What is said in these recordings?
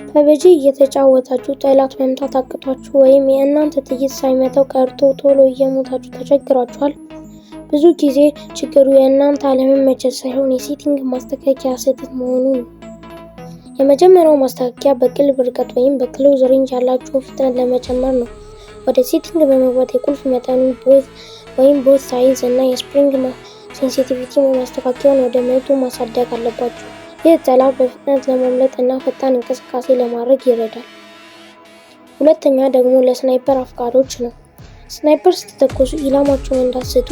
ፐብጂ እየተጫወታችሁ ጠላት መምታት አቅቷችሁ ወይም የእናንተ ጥይት ሳይመታው ቀርቶ ቶሎ እየሞታችሁ ተቸግራችኋል? ብዙ ጊዜ ችግሩ የእናንተ አለመመቸት ሳይሆን የሴቲንግ ማስተካከያ ስህተት መሆኑ ነው። የመጀመሪያው ማስተካከያ በቅርብ ርቀት ወይም በክሎዝ ሬንጅ ያላችሁን ፍጥነት ለመጨመር ነው። ወደ ሴቲንግ በመግባት የቁልፍ መጠኑን ቦት ሳይዝ እና የስፕሪንግ ሴንሲቲቪቲ ማስተካከያውን ወደ 100 ማሳደግ አለባችሁ። ይህ ጠላት በፍጥነት ለማምለጥ እና ፈጣን እንቅስቃሴ ለማድረግ ይረዳል። ሁለተኛ ደግሞ ለስናይፐር አፍቃሪዎች ነው። ስናይፐር ስትተኩሱ ኢላማችሁን እንዳትስቱ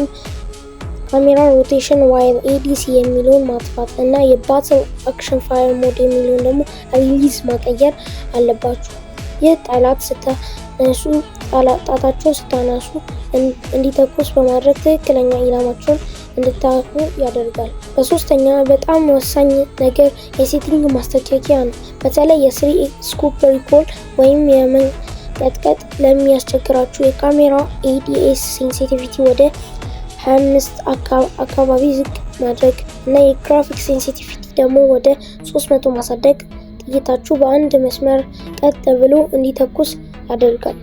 ካሜራ ሮቴሽን ዋይል ADC የሚለውን ማጥፋት እና የባትል አክሽን ፋየር ሞድ የሚለውን ደግሞ ሪሊዝ ማቀየር አለባችሁ። ይህ ጠላት ጣታችሁን ስታነሱ እንዲተኩስ በማድረግ ትክክለኛ ኢላማችሁን እንድታዩ ያደርጋል። በሶስተኛ በጣም ወሳኝ ነገር የሴቲንግ ማስተካከያ ነው። በተለይ የ3 ስኮፕ ሪኮል ወይም የመንቀጥቀጥ ለሚያስቸግራችሁ የካሜራ ADS ሴንሲቲቪቲ ወደ 25 አካባቢ ዝቅ ማድረግ እና የግራፊክ ሴንሲቲቪቲ ደግሞ ወደ 300 ማሳደግ ጥይታችሁ በአንድ መስመር ቀጥ ብሎ እንዲተኩስ ያደርጋል።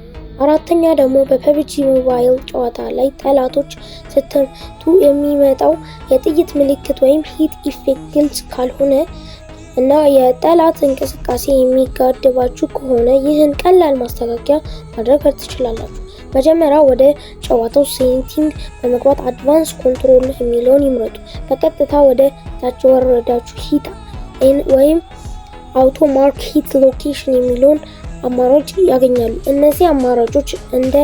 አራተኛ ደግሞ በፐብጂ ሞባይል ጨዋታ ላይ ጠላቶች ስትመቱ የሚመጣው የጥይት ምልክት ወይም ሂት ኢፌክት ግልጽ ካልሆነ እና የጠላት እንቅስቃሴ የሚጋድባችሁ ከሆነ ይህን ቀላል ማስተካከያ ማድረግ ትችላላችሁ። መጀመሪያ ወደ ጨዋታው ሴቲንግ በመግባት አድቫንስ ኮንትሮል የሚለውን ይምረጡ። በቀጥታ ወደ ታች ወረዳችሁ ሂት ወይም አውቶ ማርክ ሂት ሎኬሽን የሚለውን አማራጭ ያገኛሉ። እነዚህ አማራጮች እንደ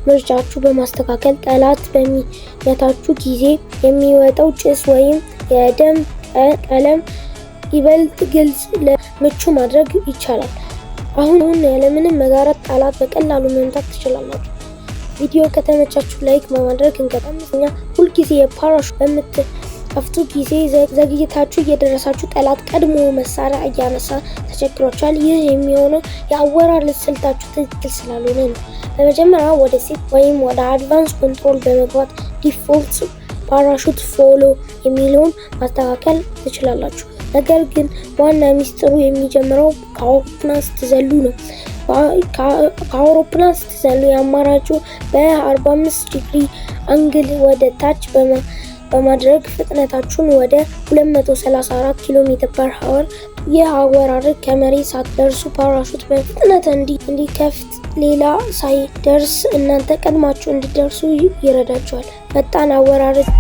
ምርጫችሁ በማስተካከል ጠላት በሚመታችሁ ጊዜ የሚወጣው ጭስ ወይም የደም ቀለም ይበልጥ ግልጽ ለምቹ ማድረግ ይቻላል። አሁን ያለምንም መጋራት ጠላት በቀላሉ መምታት ትችላላችሁ። ቪዲዮ ከተመቻችሁ ላይክ በማድረግ እንቀጥል። ሁልጊዜ የፓራሹት በምትከፍቱ ጊዜ ዘግይታችሁ እየደረሳችሁ ጠላት ቀድሞ መሳሪያ እያነሳ ተቸግሯችኋል። ይህ የሚሆነው የአወራረድ ስልታችሁ ትክክል ስላልሆነ ነው። በመጀመሪያ ወደ ሴት ወይም ወደ አድቫንስ ኮንትሮል በመግባት ዲፎልት ፓራሹት ፎሎ የሚለውን ማስተካከል ትችላላችሁ። ነገር ግን ዋና ሚስጥሩ የሚጀምረው ከአውሮፕላን ስትዘሉ ነው። ከአውሮፕላን ስትዘሉ የአማራጩ በ45 ዲግሪ አንግል ወደ ታች በማድረግ ፍጥነታችሁን ወደ 234 ኪ.ሜ/hr ይህ አወራረድ ከመሬት ሳትደርሱ ፓራሹት በፍጥነት እንዲከፍት ሌላ ሳይደርስ እናንተ ቀድማችሁ እንድትደርሱ ይረዳችኋል። ፈጣን አወራረድ